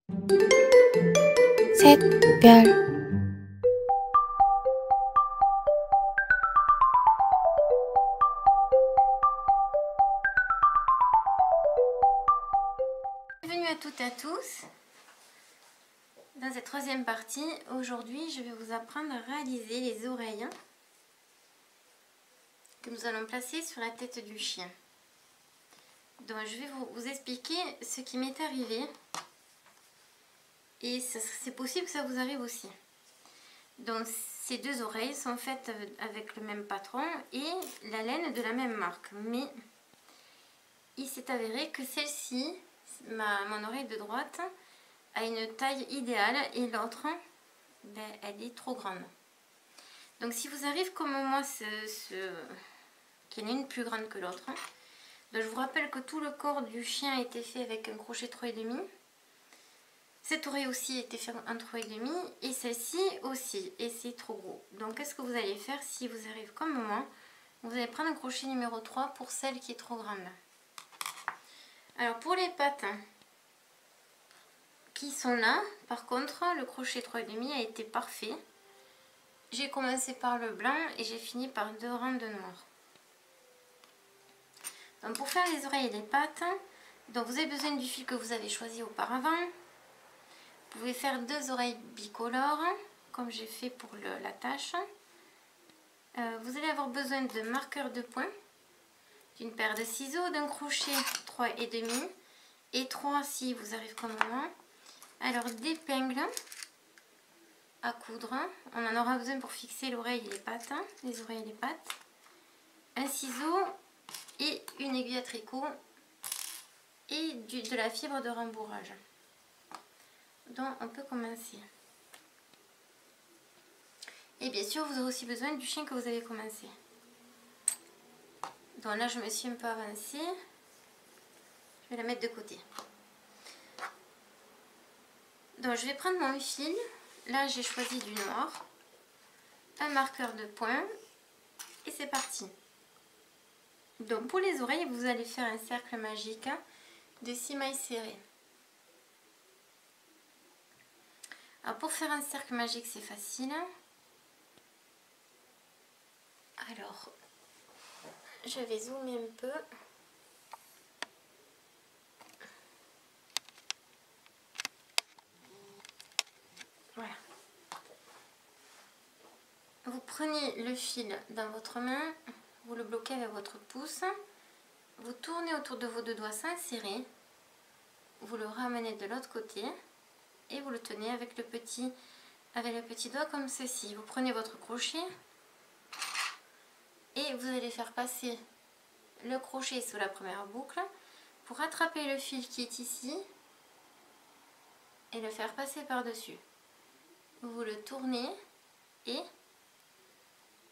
샛별 Bienvenue à toutes et à tous. Dans cette troisième partie, aujourd'hui je vais vous apprendre à réaliser les oreilles que nous allons placer sur la tête du chien. Donc je vais vous expliquer ce qui m'est arrivé et c'est possible que ça vous arrive aussi. Donc ces deux oreilles sont faites avec le même patron et la laine de la même marque, mais il s'est avéré que celle-ci, mon oreille de droite, a une taille idéale et l'autre, elle est trop grande. Donc si vous arrive comme moi qu'il y en a une plus grande que l'autre, je vous rappelle que tout le corps du chien a été fait avec un crochet 3,5. Cette oreille aussi a été faite en 3,5 et celle-ci aussi, et c'est trop gros. Donc qu'est-ce que vous allez faire si vous arrive comme moi? Vous allez prendre un crochet numéro 3 pour celle qui est trop grande. Alors pour les pattes qui sont là, par contre, le crochet 3,5 a été parfait. J'ai commencé par le blanc et j'ai fini par 2 rangs de noir. Donc pour faire les oreilles et les pattes, donc vous avez besoin du fil que vous avez choisi auparavant. Vous pouvez faire 2 oreilles bicolores, comme j'ai fait pour la tâche. Vous allez avoir besoin de marqueurs de points, d'une paire de ciseaux, d'un crochet 3,5 et 3 si vous arrivez comme moi. Alors d'épingles à coudre, on en aura besoin pour fixer l'oreille et les pattes, les oreilles et les pattes. Un ciseau et une aiguille à tricot et de la fibre de rembourrage. Donc on peut commencer. Et bien sûr vous aurez aussi besoin du chien que vous avez commencé. Donc là je me suis un peu avancée. Je vais la mettre de côté. Donc je vais prendre mon fil. Là j'ai choisi du noir. Un marqueur de poing. Et c'est parti. Donc pour les oreilles vous allez faire un cercle magique de 6 mailles serrées. Alors pour faire un cercle magique c'est facile. Alors je vais zoomer un peu. Voilà. Vous prenez le fil dans votre main, vous le bloquez avec votre pouce, vous tournez autour de vos deux doigts sans serrer, vous le ramenez de l'autre côté et vous le tenez avec le petit doigt comme ceci. Vous prenez votre crochet et vous allez faire passer le crochet sous la première boucle pour attraper le fil qui est ici et le faire passer par-dessus. Vous le tournez et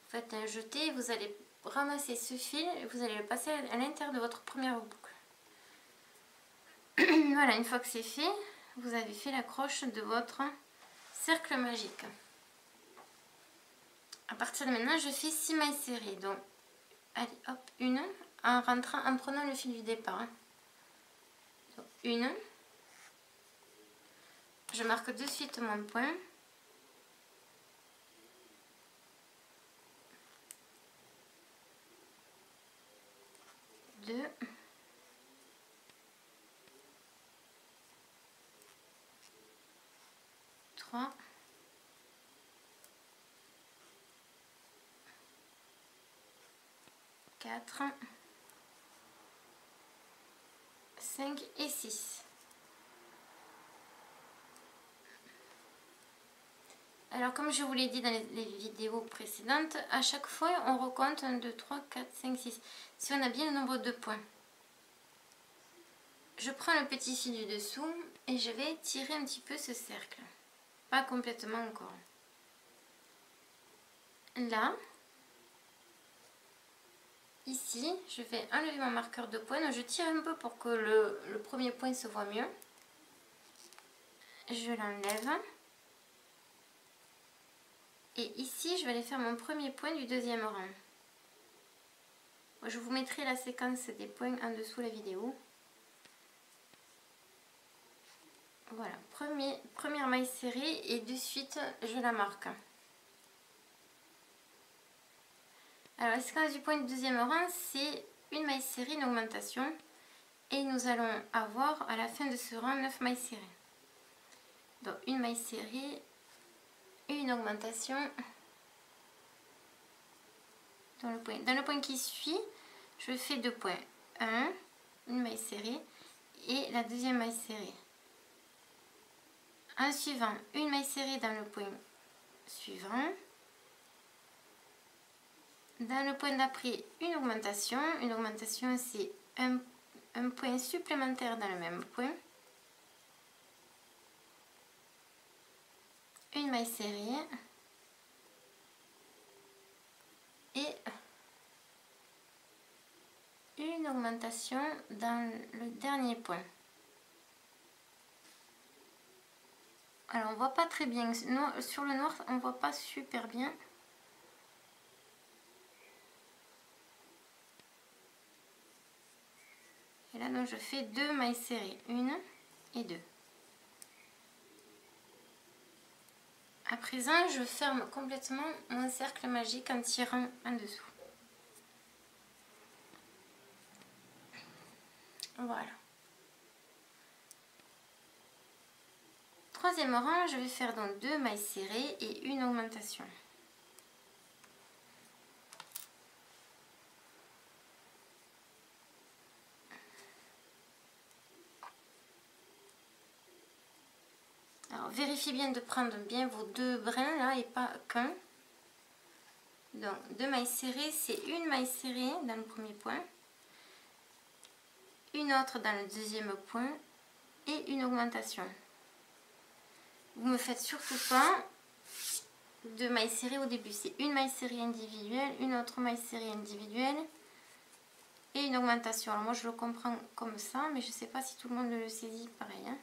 faites un jeté, vous allez ramasser ce fil et vous allez le passer à l'intérieur de votre première boucle. Voilà, une fois que c'est fait, vous avez fait l'accroche de votre cercle magique. À partir de maintenant, je fais 6 mailles serrées. Donc, allez, hop, une, en prenant le fil du départ. Donc, une. Je marque de suite mon point. 2, 3, 4, 5 et 6. Alors comme je vous l'ai dit dans les vidéos précédentes, à chaque fois on recompte 1, 2, 3, 4, 5, 6. Si on a bien le nombre de points. Je prends le petit fil du dessous et je vais tirer un petit peu ce cercle. Pas complètement encore. Là, ici, je vais enlever mon marqueur de poing. Donc je tire un peu pour que le premier point se voit mieux. Je l'enlève. Et ici, je vais aller faire mon premier point du deuxième rang. Je vous mettrai la séquence des points en dessous la vidéo. Voilà, première maille serrée et de suite je la marque. Alors la séquence du point du deuxième rang, c'est une maille serrée, une augmentation, et nous allons avoir à la fin de ce rang 9 mailles serrées. Donc une maille serrée, une augmentation dans le point. Dans le point qui suit, je fais 2 points. 1, une maille serrée et la deuxième maille serrée. En suivant, une maille serrée dans le point suivant. Dans le point d'après, une augmentation. Une augmentation, c'est un point supplémentaire dans le même point. Une maille serrée. Et une augmentation dans le dernier point. Alors on voit pas très bien, sur le noir on voit pas super bien. Et là donc je fais 2 mailles serrées, 1 et 2. À présent je ferme complètement mon cercle magique en tirant en dessous. Voilà. Troisième rang, je vais faire donc 2 mailles serrées et une augmentation. Alors vérifiez bien de prendre bien vos 2 brins là et pas qu'un. Donc 2 mailles serrées, c'est une maille serrée dans le premier point, une autre dans le deuxième point et une augmentation. Vous me faites surtout pas 2 mailles serrées au début, c'est une maille serrée individuelle, une autre maille serrée individuelle et une augmentation. Alors moi je le comprends comme ça, mais je ne sais pas si tout le monde le saisit pareil. Hein.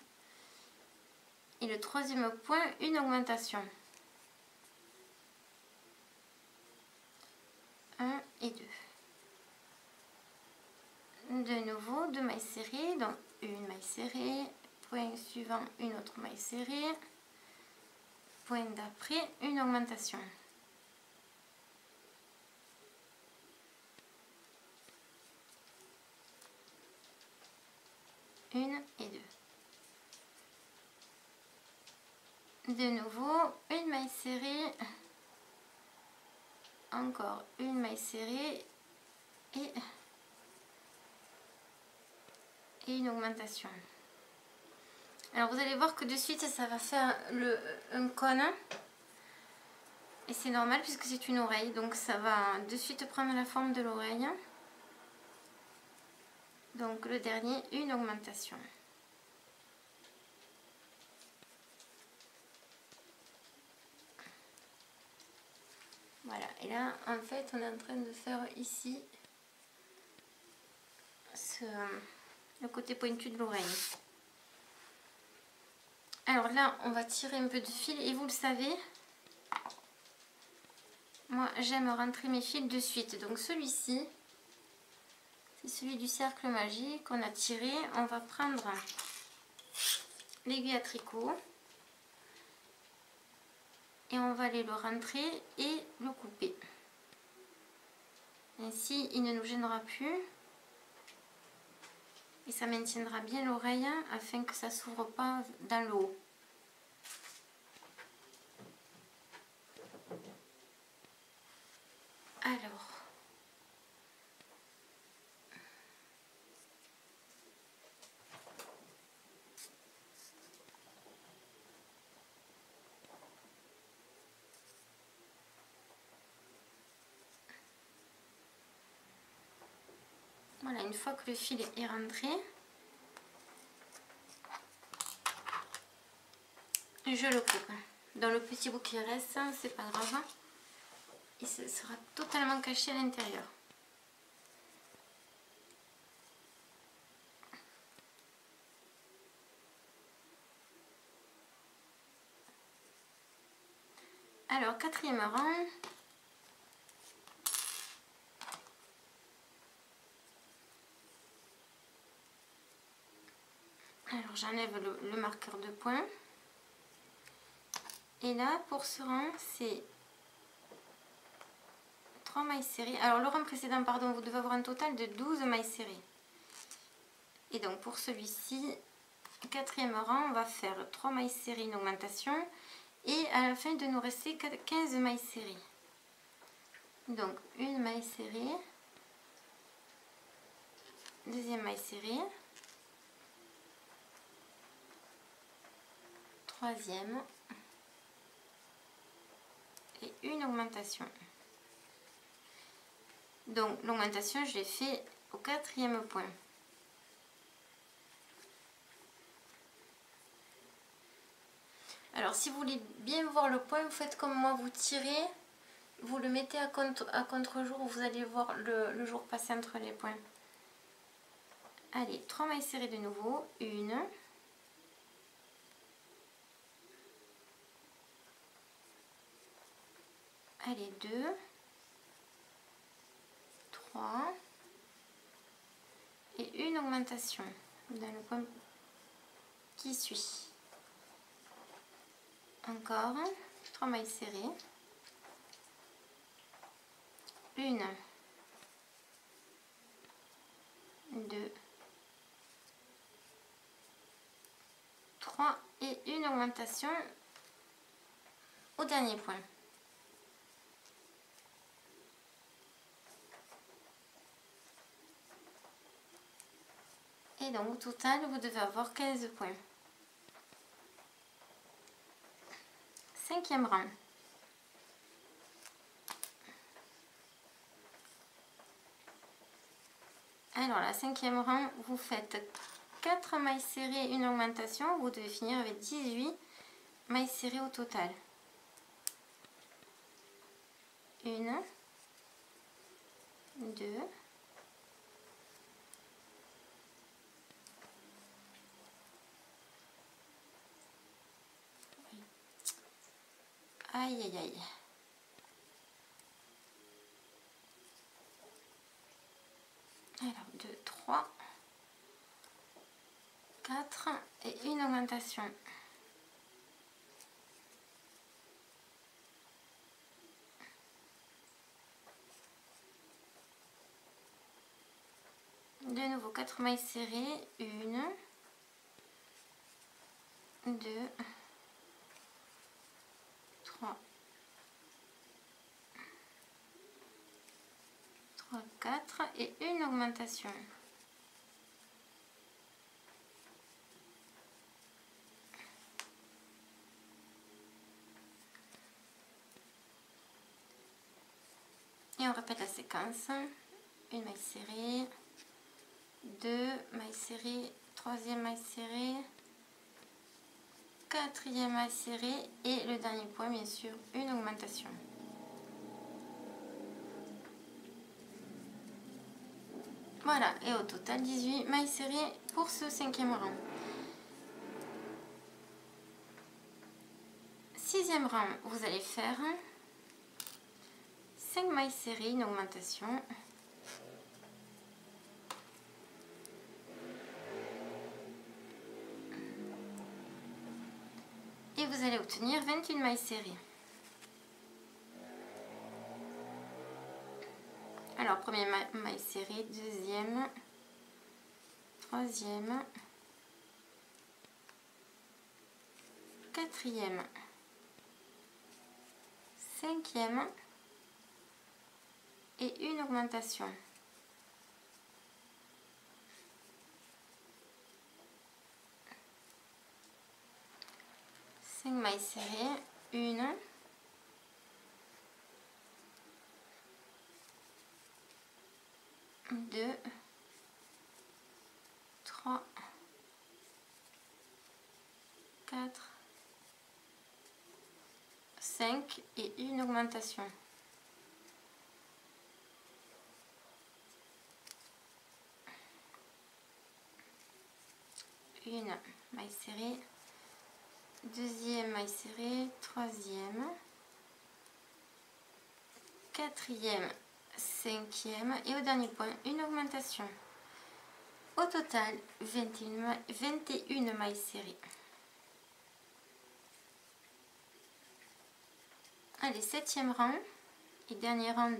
Et le troisième point, une augmentation. 1 et 2. De nouveau, 2 mailles serrées, donc une maille serrée, point suivant, une autre maille serrée, point d'après, une augmentation. Une et 2. De nouveau, une maille serrée, encore une maille serrée et une augmentation. Alors vous allez voir que de suite ça va faire un cône et c'est normal puisque c'est une oreille, donc ça va de suite prendre la forme de l'oreille. Donc le dernier, une augmentation. Voilà, et là en fait on est en train de faire ici le côté pointu de l'oreille. Alors là on va tirer un peu de fil et vous le savez, moi j'aime rentrer mes fils de suite. Donc celui-ci, c'est celui du cercle magique qu'on a tiré. On va prendre l'aiguille à tricot et on va aller le rentrer et le couper. Ainsi il ne nous gênera plus et ça maintiendra bien l'oreille afin que ça ne s'ouvre pas dans le haut. Alors, voilà, une fois que le fil est rentré, je le coupe. Dans le petit bout qui reste, c'est pas grave, il sera totalement caché à l'intérieur. Alors, quatrième rang. Alors, Alors j'enlève le marqueur de point. Et là, pour ce rang, c'est 3 mailles serrées. Alors le rang précédent, pardon, vous devez avoir un total de 12 mailles serrées. Et donc pour celui-ci, 4e rang, on va faire 3 mailles serrées, une augmentation. Et à la fin, de nous rester 15 mailles serrées. Donc une maille serrée, deuxième maille serrée, troisième et une augmentation. Donc l'augmentation, je l'ai fait au 4e point. Alors si vous voulez bien voir le point, vous faites comme moi, vous tirez, vous le mettez à contre-jour, vous allez voir le jour passer entre les points. Allez, 3 mailles serrées de nouveau, une, allez, 2, 3 et une augmentation dans le point qui suit. Encore 3 mailles serrées, une, 2, 3 et une augmentation au dernier point. Et donc au total, vous devez avoir 15 points. 5e rang. Alors la 5e rang, vous faites 4 mailles serrées, une augmentation, vous devez finir avec 18 mailles serrées au total. Une, 2, aïe aïe aïe. Alors 2, 3, 4 et une augmentation. De nouveau 4 mailles serrées, une, 2, 3, 4 et une augmentation. Et on répète la séquence. Une maille serrée, 2 mailles serrées, 3e maille serrée, 4e maille serrée et le dernier point, bien sûr, une augmentation. Voilà, et au total 18 mailles serrées pour ce 5e rang. 6e rang, vous allez faire 5 mailles serrées, une augmentation. Et vous allez obtenir 21 mailles serrées. Alors, première maille serrée, deuxième, troisième, quatrième, cinquième et une augmentation. Cinq mailles serrées, une, 2, 3, 4, 5 et une augmentation. Une maille serrée, deuxième maille serrée, troisième, quatrième, cinquième et au dernier point une augmentation. Au total, 21 mailles serrées. Allez, 7e rang et dernier rang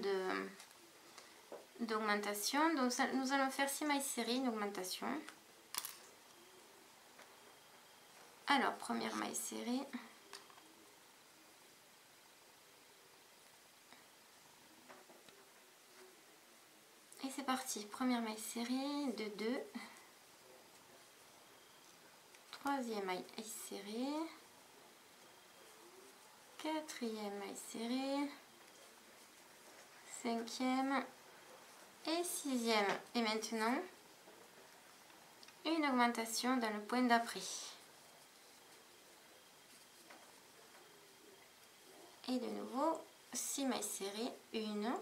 d'augmentation. Donc nous allons faire 6 mailles serrées, une augmentation. Alors, première maille serrée. Et c'est parti, première maille serrée de 2. Troisième maille serrée. Quatrième maille serrée. Cinquième et sixième. Et maintenant, une augmentation dans le point d'après. Et de nouveau, 6 mailles serrées. 1,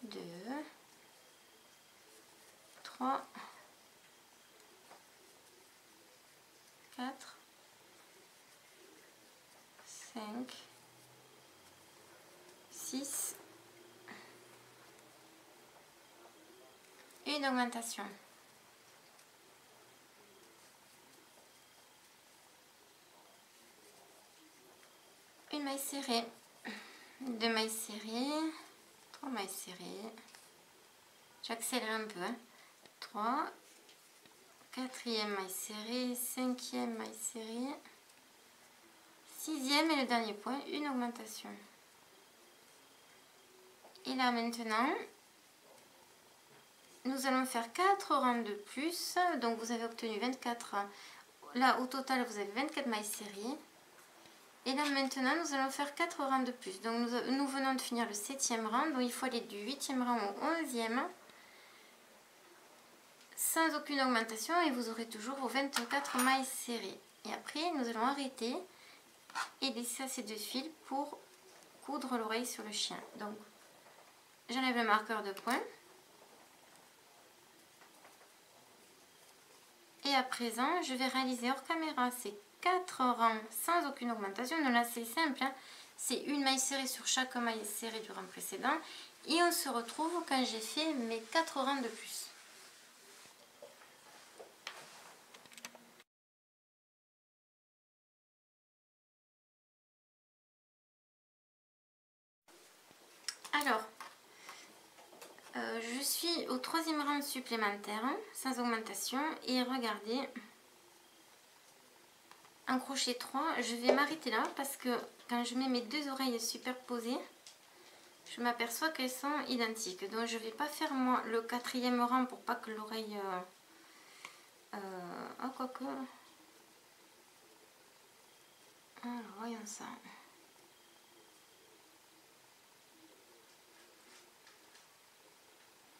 2, 3, 4, 5, 6. Une augmentation. Une maille serrée. 2 mailles serrées. 3 mailles serrées. J'accélère un peu. 3. Quatrième maille serrée. Cinquième maille serrée. Sixième et le dernier point, une augmentation. Et là maintenant, nous allons faire 4 rangs de plus. Donc vous avez obtenu 24. Là au total vous avez 24 mailles serrées. Et là maintenant nous allons faire 4 rangs de plus. Donc nous venons de finir le 7e rang. Donc il faut aller du 8e rang au 11e. Sans aucune augmentation et vous aurez toujours vos 24 mailles serrées. Et après nous allons arrêter et laisser assez de fil pour coudre l'oreille sur le chien. Donc j'enlève le marqueur de point. Et à présent, je vais réaliser hors caméra ces 4 rangs sans aucune augmentation. Donc là, c'est simple, hein. C'est une maille serrée sur chaque maille serrée du rang précédent. Et on se retrouve quand j'ai fait mes 4 rangs de plus. Alors, je suis au 3e rang supplémentaire, hein, sans augmentation. Et regardez, un crochet 3, je vais m'arrêter là parce que quand je mets mes deux oreilles superposées, je m'aperçois qu'elles sont identiques. Donc je ne vais pas faire moi le 4e rang pour pas que l'oreille... ah, quoique... Alors voyons ça.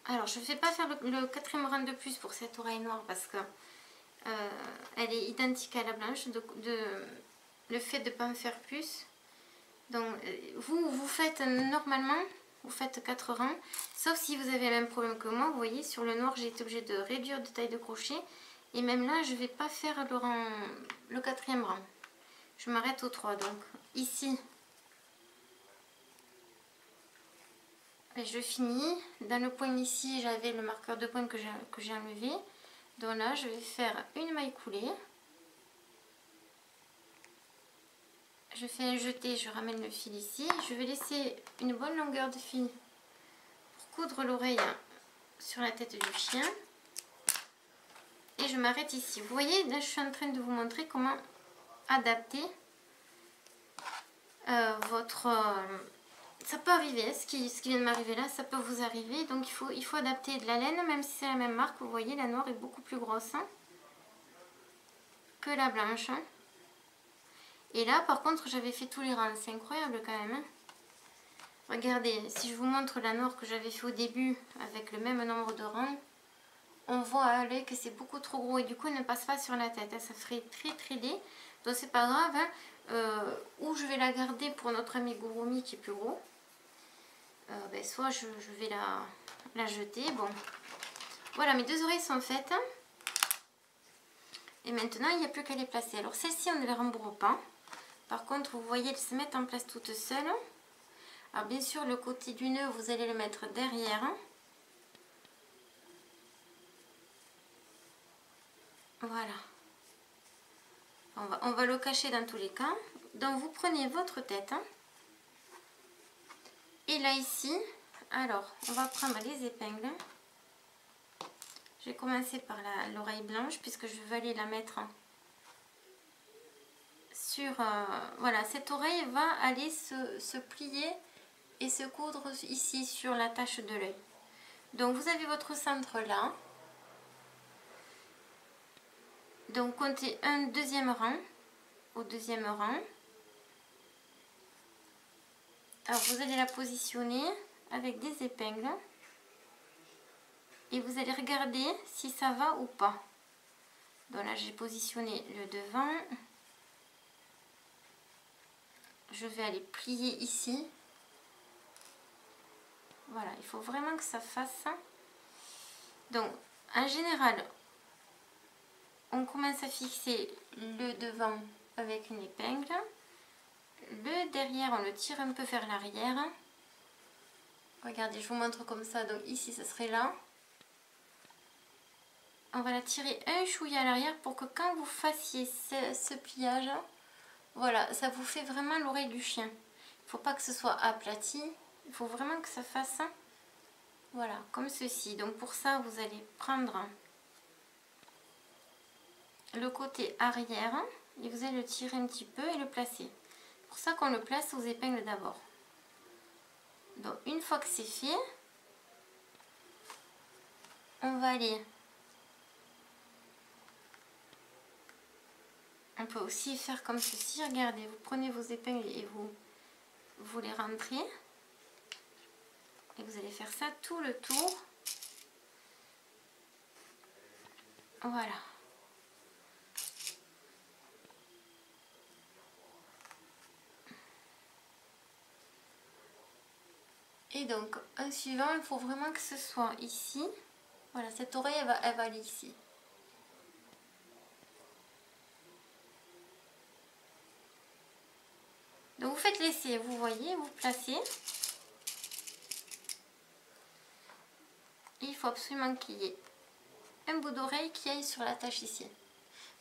Alors je ne vais pas faire le 4e rang de plus pour cette oreille noire parce que elle est identique à la blanche. Le fait de ne pas en faire plus. Donc vous faites normalement, vous faites 4 rangs. Sauf si vous avez le même problème que moi. Vous voyez sur le noir j'ai été obligée de réduire de taille de crochet. Et même là je ne vais pas faire le 4e rang. Je m'arrête au 3. Donc ici je finis. Dans le point ici j'avais le marqueur de point que j'ai enlevé. Donc là je vais faire une maille coulée. Je fais un jeté, je ramène le fil ici. Je vais laisser une bonne longueur de fil pour coudre l'oreille sur la tête du chien. Et je m'arrête ici. Vous voyez, là je suis en train de vous montrer comment adapter votre... ça peut arriver, ce qui vient de m'arriver là, ça peut vous arriver. Donc il faut adapter de la laine, même si c'est la même marque. Vous voyez, la noire est beaucoup plus grosse que la blanche. Et là, par contre, j'avais fait tous les rangs. C'est incroyable quand même. Regardez, si je vous montre la noire que j'avais fait au début avec le même nombre de rangs, on voit à l'œil que c'est beaucoup trop gros et du coup, elle ne passe pas sur la tête. Ça ferait très laid. Donc, c'est pas grave. Ou je vais la garder pour notre ami Gurumi qui est plus gros. Soit je vais la jeter. Bon, voilà, mes deux oreilles sont faites. Et maintenant, il n'y a plus qu'à les placer. Alors, celles-ci, on ne les rembourre pas. Par contre, vous voyez, elles se mettent en place toutes seules. Alors, bien sûr, le côté du nœud, vous allez le mettre derrière. Voilà. On va le cacher dans tous les cas. Donc vous prenez votre tête. Hein. Et là ici, alors on va prendre les épingles. Je vais commencer par l'oreille blanche puisque je vais aller la mettre sur... voilà, cette oreille va aller se plier et se coudre ici sur la tache de l'œil. Donc vous avez votre centre là. Donc comptez un deuxième rang au deuxième rang. Alors vous allez la positionner avec des épingles et vous allez regarder si ça va ou pas. Donc là j'ai positionné le devant. Je vais aller plier ici. Voilà, il faut vraiment que ça fasse. Donc en général, on commence à fixer le devant avec une épingle. Le derrière, on le tire un peu vers l'arrière. Regardez, je vous montre comme ça. Donc ici, ça serait là. On va la tirer un chouïa à l'arrière pour que quand vous fassiez ce pliage, voilà, ça vous fait vraiment l'oreille du chien. Il ne faut pas que ce soit aplati. Il faut vraiment que ça fasse, voilà, comme ceci. Donc pour ça, vous allez prendre le côté arrière et vous allez le tirer un petit peu et le placer. C'est pour ça qu'on le place aux épingles d'abord. Donc une fois que c'est fait, on va aller... On peut aussi faire comme ceci. Regardez, vous prenez vos épingles et vous les rentrez. Et vous allez faire ça tout le tour. Voilà. Et donc, en suivant, il faut vraiment que ce soit ici. Voilà, cette oreille, elle va aller ici. Donc, vous faites l'essai, vous voyez, vous placez. Et il faut absolument qu'il y ait un bout d'oreille qui aille sur la tache ici.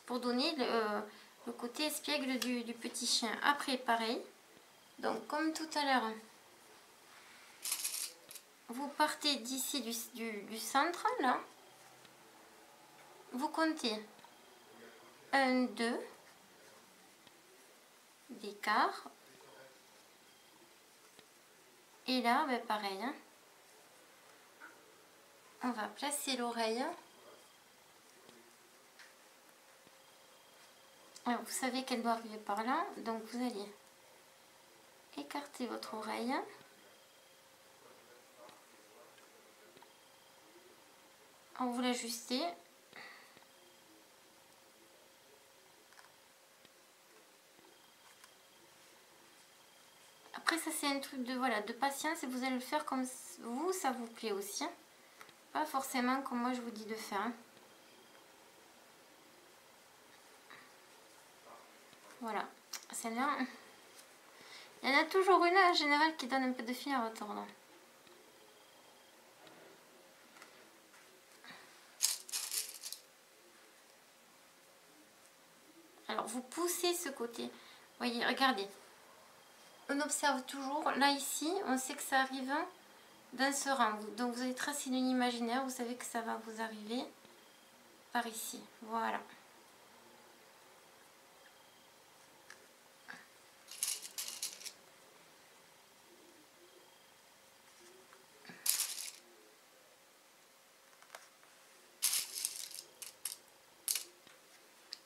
Pour donner le côté espiègle du petit chien. Après, pareil. Donc, comme tout à l'heure, vous partez d'ici du centre, là. Vous comptez 1, 2 d'écart. Et là, ben pareil. Hein. On va placer l'oreille. Alors, vous savez qu'elle doit arriver par là. Donc, vous allez écarter votre oreille. On vous l'ajustez. Après ça c'est un truc de voilà de patience et vous allez le faire comme vous ça vous plaît aussi. Hein. Pas forcément comme moi je vous dis de faire. Hein. Voilà. Celle-là. Il y en a toujours une en général qui donne un peu de fil à retordre. Alors vous poussez ce côté. Voyez, regardez. On observe toujours, là ici, on sait que ça arrive dans ce rang. Donc vous allez tracer une ligne imaginaire, vous savez que ça va vous arriver par ici. Voilà.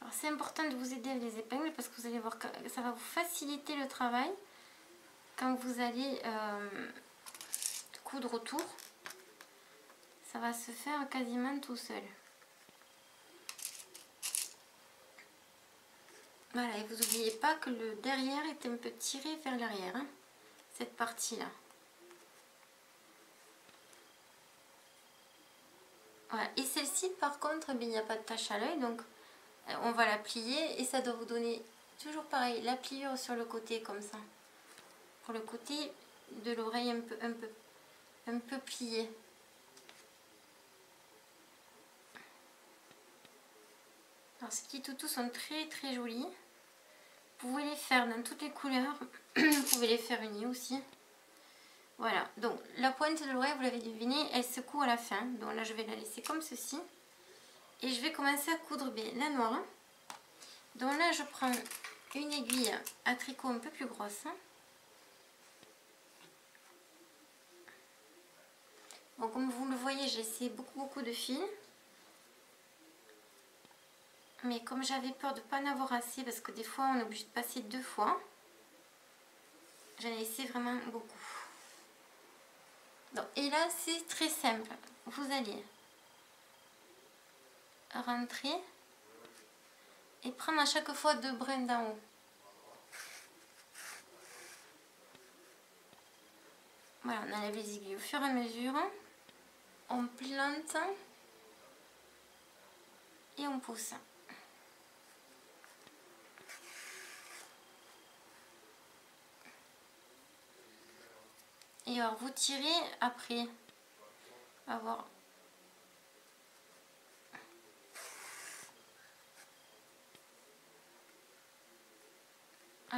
Alors c'est important de vous aider avec les épingles parce que vous allez voir que ça va vous faciliter le travail quand vous allez coudre autour. Ça va se faire quasiment tout seul. Voilà, et vous n'oubliez pas que le derrière est un peu tiré vers l'arrière, hein, cette partie-là. Voilà, et celle-ci, par contre, il n'y a pas de tache à l'œil, donc on va la plier et ça doit vous donner toujours pareil, la pliure sur le côté comme ça. Pour le côté de l'oreille un peu plié. Alors ces petits toutous sont très très jolis. Vous pouvez les faire dans toutes les couleurs. Vous pouvez les faire unis aussi. Voilà, donc la pointe de l'oreille, vous l'avez deviné, elle secoue à la fin. Donc là je vais la laisser comme ceci. Et je vais commencer à coudre la noire. Donc là je prends une aiguille à tricot un peu plus grosse. Bon, comme vous le voyez, j'ai essayé beaucoup de fils. Mais comme j'avais peur de ne pas en avoir assez, parce que des fois on est obligé de passer 2 fois, j'en ai essayé vraiment beaucoup. Donc, et là c'est très simple. Vous allez rentrer et prendre à chaque fois 2 brins d'en haut. Voilà, on enlève les aiguilles au fur et à mesure. On plante et on pousse. Et alors vous tirez après avoir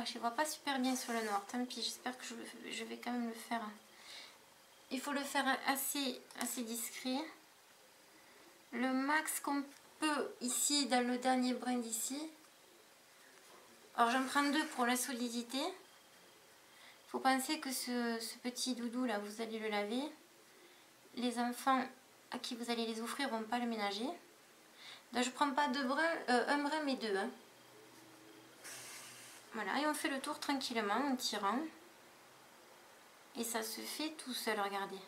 je ne vois pas super bien sur le noir, tant pis, j'espère que je vais quand même le faire. Il faut le faire assez discret. Le max qu'on peut ici dans le dernier brin d'ici. Alors j'en prends 2 pour la solidité. Il faut penser que ce petit doudou là, vous allez le laver. Les enfants à qui vous allez les offrir vont pas le ménager. Donc je prends pas 2 brins, un brin mais 2. Hein. Voilà, et on fait le tour tranquillement en tirant. Et ça se fait tout seul, regardez.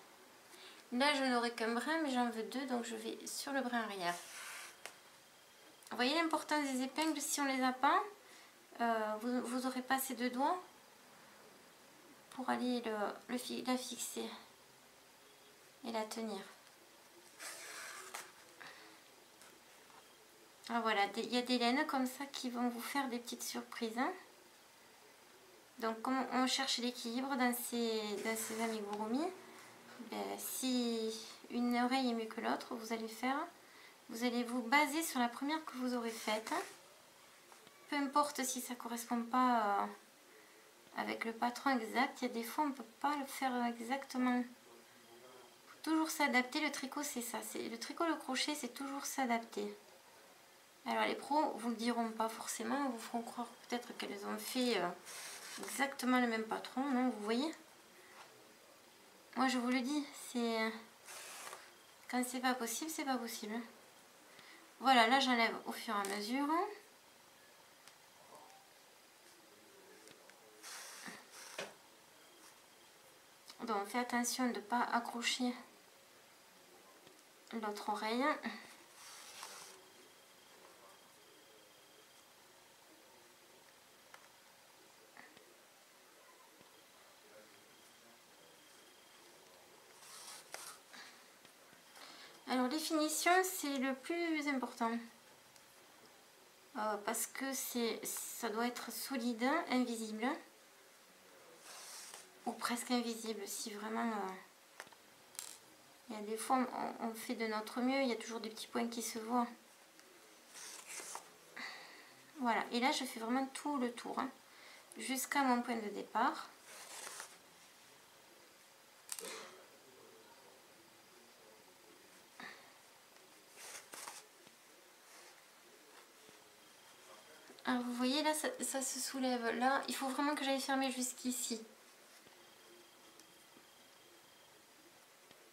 Là je n'aurai qu'un brin mais j'en veux 2, donc je vais sur le brin arrière. Vous voyez l'importance des épingles, si on les a pas, vous n'aurez pas ces 2 doigts pour aller la fixer et la tenir. Alors voilà, il y a des laines comme ça qui vont vous faire des petites surprises. Hein. Donc comme on cherche l'équilibre dans ces amigurumi, si une oreille est mieux que l'autre, vous allez vous baser sur la première que vous aurez faite. Peu importe si ça ne correspond pas avec le patron exact, il y a des fois on ne peut pas le faire exactement. Il faut toujours s'adapter, le tricot c'est ça, le tricot, le crochet c'est toujours s'adapter. Alors les pros vous le diront pas forcément, vous feront croire peut-être qu'elles ont fait exactement le même patron, non, vous voyez. Moi je vous le dis, quand c'est pas possible, c'est pas possible. Voilà, là j'enlève au fur et à mesure. Donc faites attention de ne pas accrocher l'autre oreille. Alors les finitions c'est le plus important. Parce que ça doit être solide, invisible. Ou presque invisible si vraiment... il y a des fois on fait de notre mieux, il y a toujours des petits points qui se voient. Voilà, et là je fais vraiment tout le tour, hein, jusqu'à mon point de départ. Alors vous voyez là, ça se soulève. Là, il faut vraiment que j'aille fermer jusqu'ici.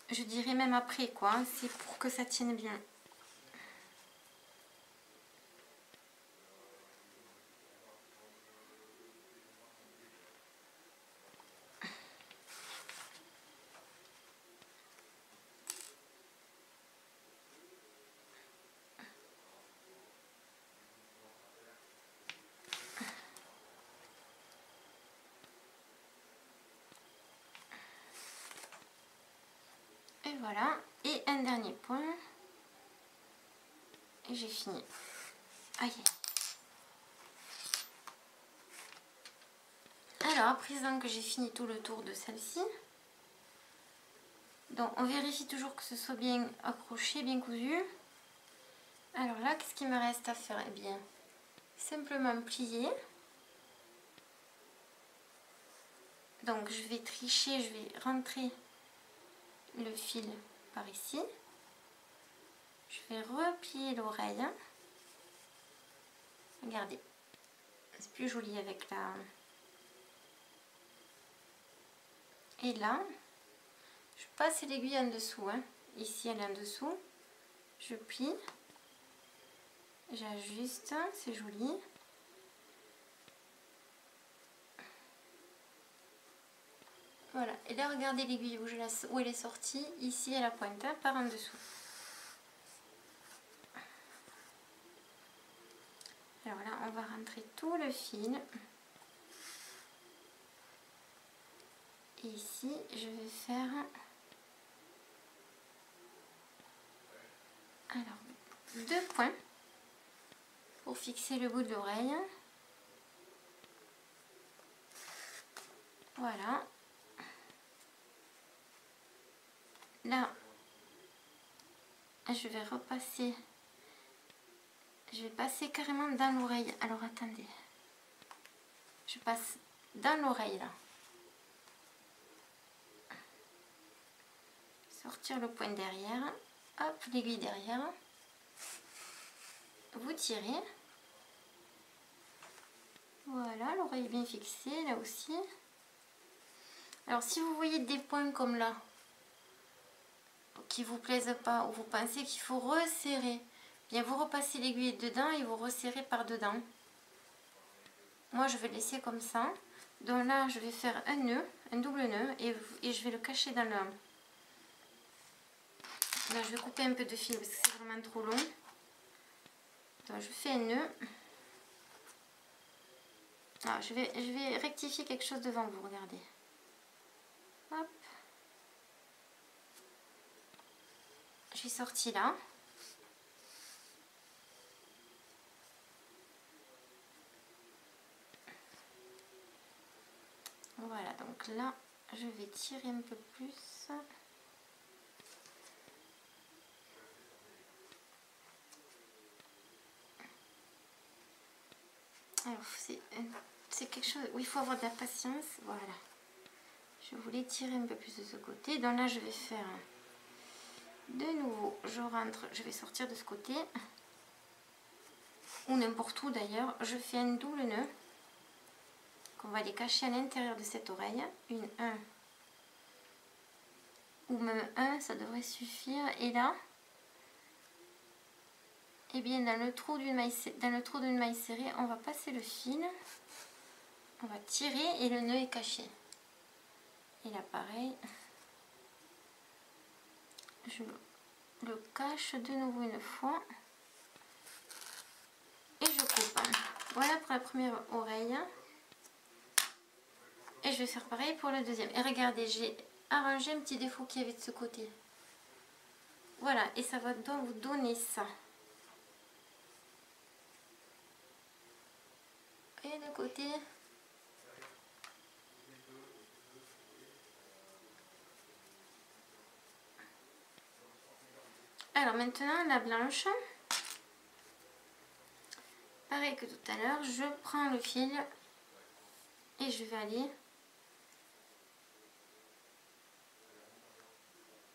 Je dirais même après quoi, hein, c'est pour que ça tienne bien. Et voilà, et un dernier point. Et j'ai fini. Aïe. Alors, à présent que j'ai fini tout le tour de celle-ci, donc on vérifie toujours que ce soit bien accroché, bien cousu. Alors là, qu'est-ce qu'il me reste à faire? Eh bien, simplement plier. Donc je vais tricher, je vais rentrer le fil par ici. Je vais replier l'oreille. Regardez, c'est plus joli avec la... Et là, je passe l'aiguille en dessous. Hein. Ici, elle est en dessous. Je plie. J'ajuste, c'est joli. Voilà, et là regardez l'aiguille où elle est sortie, ici à la pointe, hein, par en dessous. Alors là, on va rentrer tout le fil. Et ici, je vais faire... Alors, 2 points pour fixer le bout de l'oreille. Voilà. Là, je vais repasser... Je vais passer carrément dans l'oreille. Alors, attendez. Je passe dans l'oreille, là. Sortir le point derrière. Hop, l'aiguille derrière. Vous tirez. Voilà, l'oreille est bien fixée, là aussi. Alors, si vous voyez des points comme là, qui vous plaisent pas, ou vous pensez qu'il faut resserrer, bien vous repassez l'aiguille dedans et vous resserrez par dedans. Moi, je vais laisser comme ça. Donc là, je vais faire un nœud, un double nœud, et je vais le cacher dans le... Là, je vais couper un peu de fil parce que c'est vraiment trop long. Donc, je fais un nœud. Alors, je vais rectifier quelque chose devant vous, regardez. Hop. J'ai sorti là. Voilà, donc là, je vais tirer un peu plus. Alors, c'est quelque chose où il faut avoir de la patience. Voilà. Je voulais tirer un peu plus de ce côté. Donc là, je vais faire de nouveau. Je rentre, je vais sortir de ce côté. Ou n'importe où d'ailleurs. Je fais un double nœud. On va les cacher à l'intérieur de cette oreille. Un. Ou même un, ça devrait suffire. Et là, eh bien, dans le trou d'une maille serrée, on va passer le fil. On va tirer et le nœud est caché. Et là, pareil, je le cache de nouveau une fois. Et je coupe. Voilà pour la première oreille. Et je vais faire pareil pour la deuxième. Et regardez, j'ai arrangé un petit défaut qu'il y avait de ce côté. Voilà, et ça va donc vous donner ça. Et de côté. Alors maintenant, la blanche. Pareil que tout à l'heure, je prends le fil et je vais aller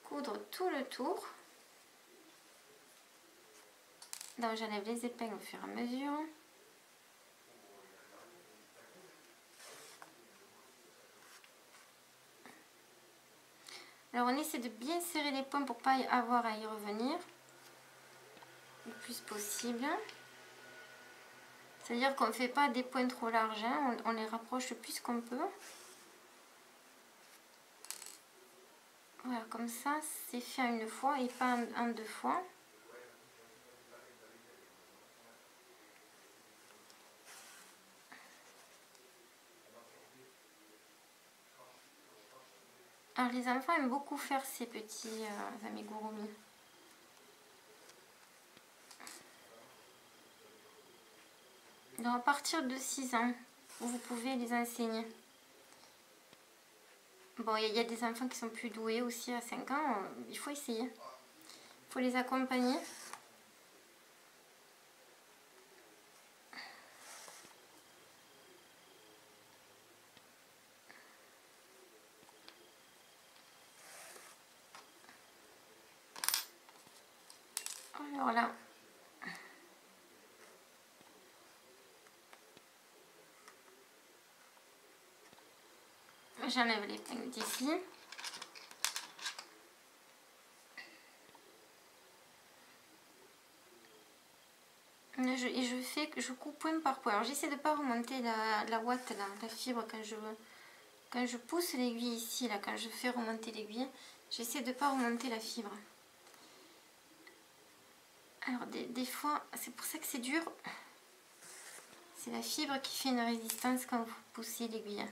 coudre tout le tour. Donc j'enlève les épingles au fur et à mesure. Alors on essaie de bien serrer les points pour ne pas avoir à y revenir le plus possible. C'est-à-dire qu'on ne fait pas des points trop larges, hein, on les rapproche le plus qu'on peut. Voilà, comme ça, c'est fait en une fois et pas en 2 fois. Alors les enfants aiment beaucoup faire ces petits amigurumi. Donc à partir de 6 ans, vous pouvez les enseigner. Bon, il y a des enfants qui sont plus doués aussi à 5 ans, il faut essayer. Il faut les accompagner. Alors là, j'enlève l'épingle d'ici. Et je coupe point par point. Alors j'essaie de ne pas remonter la ouate, là, la fibre quand je pousse l'aiguille ici, là, quand je fais remonter l'aiguille, j'essaie de ne pas remonter la fibre. Alors des fois, c'est pour ça que c'est dur. C'est la fibre qui fait une résistance quand vous poussez l'aiguille.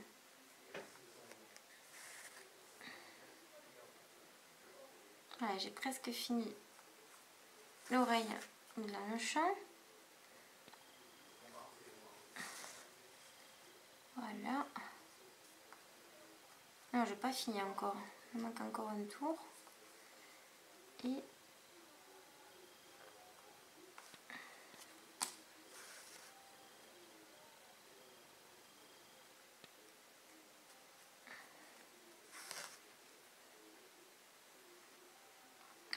Voilà, j'ai presque fini l'oreille de la hanche. Voilà. Non, je n'ai pas fini encore. Il manque encore un tour. Et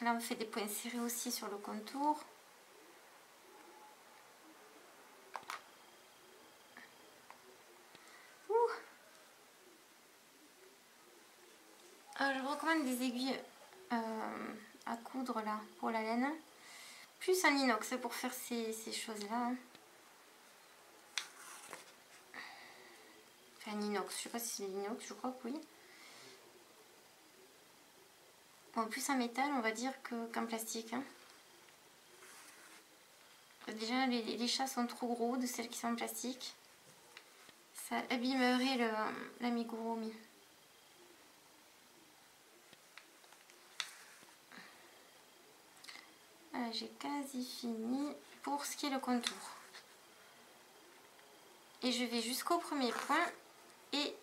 là, on fait des points serrés aussi sur le contour. Alors, je vous recommande des aiguilles à coudre là pour la laine. Plus en inox pour faire ces choses-là. Hein. Enfin, en inox, je sais pas si c'est l'inox, je crois que oui. Bon, plus en métal, on va dire qu'en plastique. Hein. Déjà, les chats sont trop gros de celles qui sont en plastique. Ça abîmerait l'amigurumi. Voilà, j'ai quasi fini pour ce qui est le contour. Et je vais jusqu'au premier point et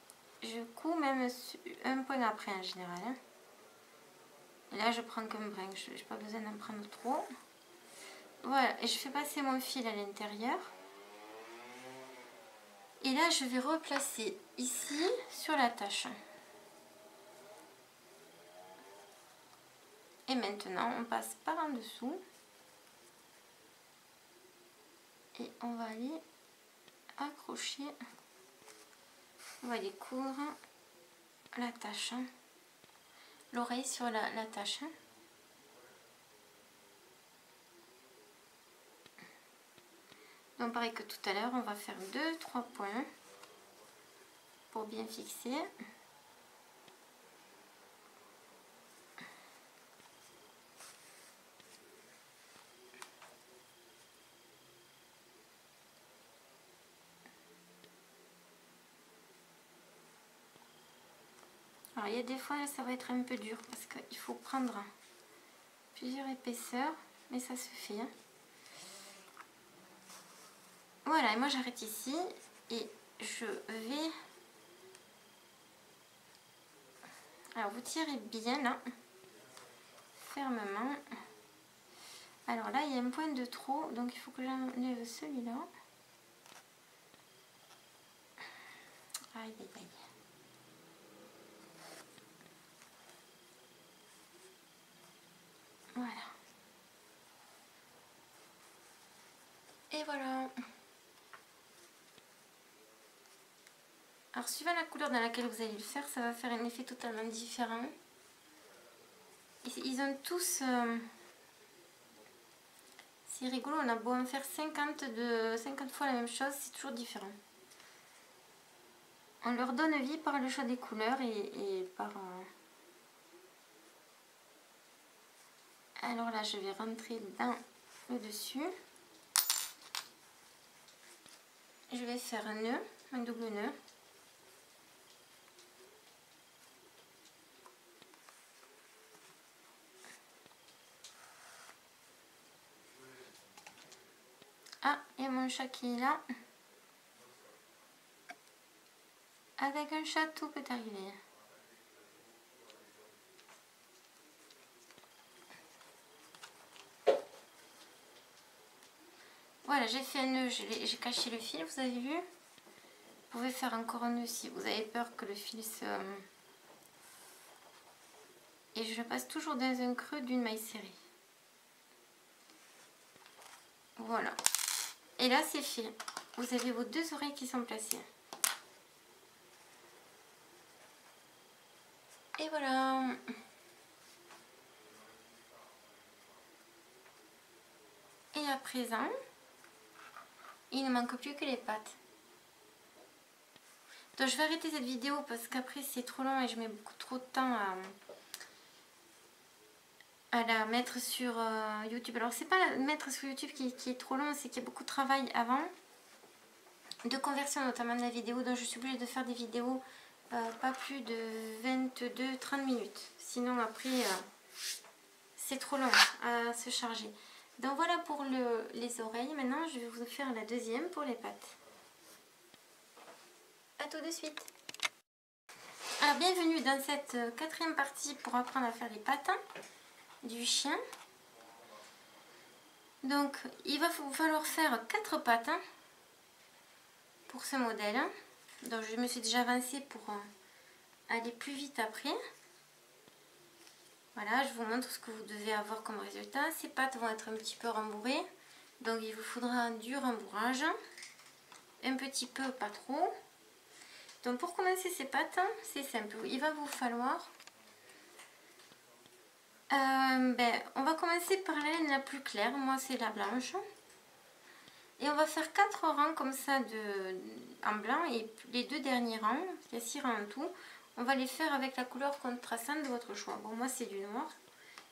je couds même un point après en général. Hein. Et là, je prends qu'un brin, je n'ai pas besoin d'en prendre trop. Voilà, et je fais passer mon fil à l'intérieur. Et là, je vais replacer ici sur la tâche. Et maintenant, on passe par en dessous. Et on va aller accrocher, on va aller coudre la tâche, l'oreille sur la tâche. Donc pareil que tout à l'heure, on va faire 2-3 points pour bien fixer. Alors il y a des fois là, ça va être un peu dur parce qu'il faut prendre plusieurs épaisseurs, mais ça se fait. Hein. Voilà, et moi j'arrête ici et je vais... Alors vous tirez bien là, fermement. Alors là il y a un point de trop, donc il faut que j'enlève celui-là. Aïe aïe aïe. Voilà. Et voilà. Alors suivant la couleur dans laquelle vous allez le faire, ça va faire un effet totalement différent. Et ils ont tous... c'est rigolo, on a beau en faire 50 fois la même chose, c'est toujours différent. On leur donne vie par le choix des couleurs et par... Alors là, je vais rentrer dans le dessus. Je vais faire un nœud, un double nœud. Ah, et mon chat qui est là. Avec un chat, tout peut arriver. Voilà, j'ai fait un nœud, j'ai caché le fil, vous avez vu? Vous pouvez faire encore un nœud si vous avez peur que le fil se... Et je le passe toujours dans un creux d'une maille serrée. Voilà. Et là c'est fait. Vous avez vos deux oreilles qui sont placées. Et voilà. Et à présent, il ne manque plus que les pattes. Donc je vais arrêter cette vidéo parce qu'après c'est trop long et je mets beaucoup trop de temps à la mettre sur YouTube. Alors c'est pas la mettre sur YouTube qui est trop long, c'est qu'il y a beaucoup de travail avant. De conversion notamment de la vidéo, donc je suis obligée de faire des vidéos pas plus de 22-30 minutes. Sinon après c'est trop long à se charger. Donc voilà pour les oreilles. Maintenant je vais vous faire la deuxième pour les pattes. A tout de suite. Alors bienvenue dans cette quatrième partie pour apprendre à faire les pattes du chien. Donc il va vous falloir faire 4 pattes pour ce modèle. Donc je me suis déjà avancée pour aller plus vite après. Voilà, je vous montre ce que vous devez avoir comme résultat. Ces pattes vont être un petit peu rembourrées. Donc il vous faudra du rembourrage. Un petit peu, pas trop. Donc pour commencer ces pattes, c'est simple. Il va vous falloir... on va commencer par la laine la plus claire. Moi c'est la blanche. Et on va faire 4 rangs comme ça en blanc. Et les 2 derniers rangs, il y a 6 rangs en tout. On va les faire avec la couleur contrastante de votre choix. Bon, moi c'est du noir.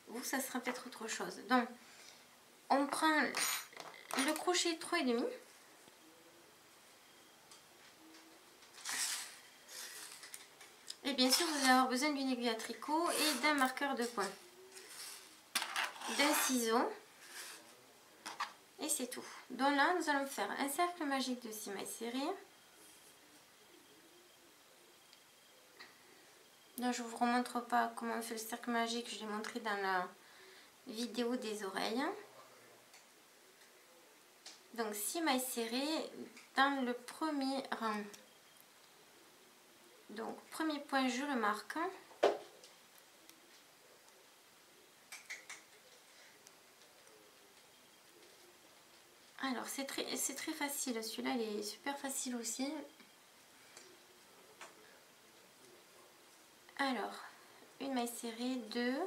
Vous, ça sera peut-être autre chose. Donc, on prend le crochet 3,5. Et bien sûr, vous allez avoir besoin d'une aiguille à tricot et d'un marqueur de point. D'un ciseau. Et c'est tout. Donc là, nous allons faire un cercle magique de 6 mailles serrées. Donc je ne vous remontre pas comment on fait le cercle magique, je l'ai montré dans la vidéo des oreilles. Donc 6 mailles serrées dans le premier rang. Donc premier point, je le marque. Alors c'est très facile, celui-là il est super facile aussi. Alors, une maille serrée, 2,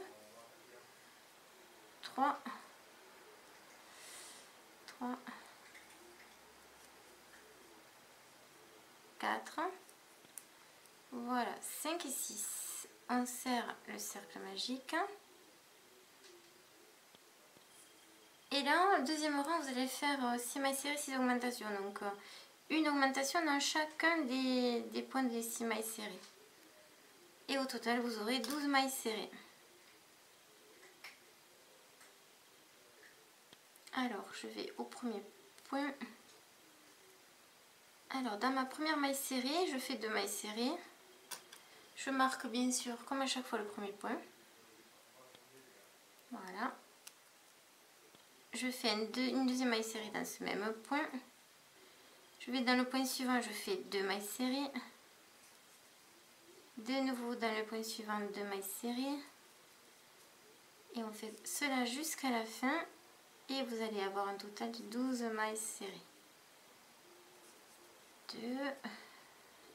3, 4, voilà, 5 et 6. On serre le cercle magique. Et là, deuxième rang, vous allez faire 6 mailles serrées, 6 augmentations. Donc, une augmentation dans chacun des points des 6 mailles serrées. Et au total, vous aurez 12 mailles serrées. Alors, je vais au premier point. Alors, dans ma première maille serrée, je fais 2 mailles serrées. Je marque bien sûr, comme à chaque fois, le premier point. Voilà. Je fais une deuxième maille serrée dans ce même point. Je vais dans le point suivant, je fais 2 mailles serrées. De nouveau dans le point suivant, 2 mailles serrées. Et on fait cela jusqu'à la fin. Et vous allez avoir un total de 12 mailles serrées. 2.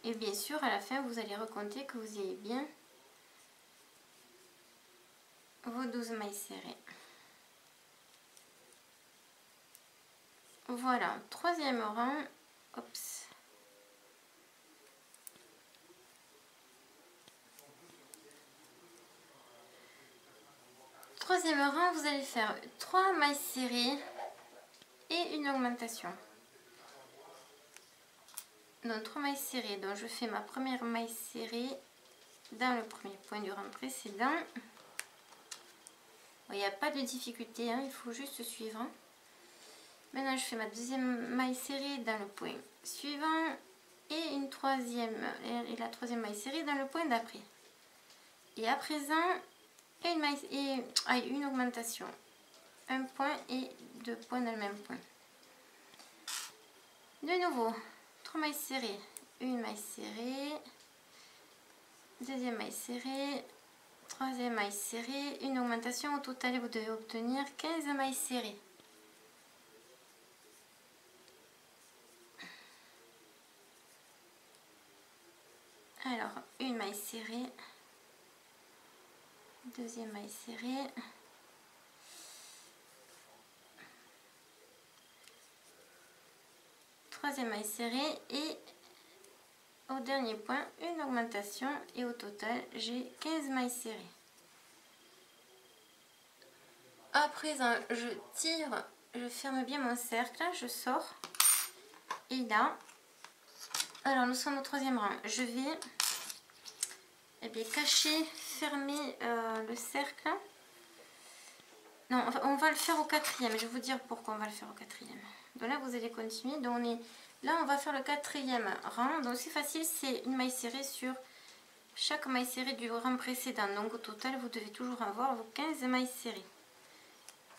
Et bien sûr, à la fin, vous allez recompter que vous ayez bien vos 12 mailles serrées. Voilà, troisième rang. Oups. Troisième rang, vous allez faire 3 mailles serrées et une augmentation. Donc 3 mailles serrées, donc je fais ma première maille serrée dans le premier point du rang précédent. Il n'y a pas de difficulté, hein, il faut juste suivre. Maintenant je fais ma deuxième maille serrée dans le point suivant et une troisième et la troisième maille serrée dans le point d'après. Et à présent, une augmentation. Un point et 2 points dans le même point. De nouveau, 3 mailles serrées, une maille serrée, deuxième maille serrée, troisième maille serrée, une augmentation. Au total, vous devez obtenir 15 mailles serrées. Alors, une maille serrée, deuxième maille serrée, troisième maille serrée et au dernier point une augmentation et au total j'ai 15 mailles serrées. À présent je tire, je ferme bien mon cercle, je sors et là, alors nous sommes au troisième rang, je vais cacher, fermer le cercle. Non, on va le faire au quatrième, je vais vous dire pourquoi on va le faire au quatrième. Donc là vous allez continuer, donc là on va faire le quatrième rang, donc c'est facile, c'est une maille serrée sur chaque maille serrée du rang précédent, donc au total vous devez toujours avoir vos 15 mailles serrées.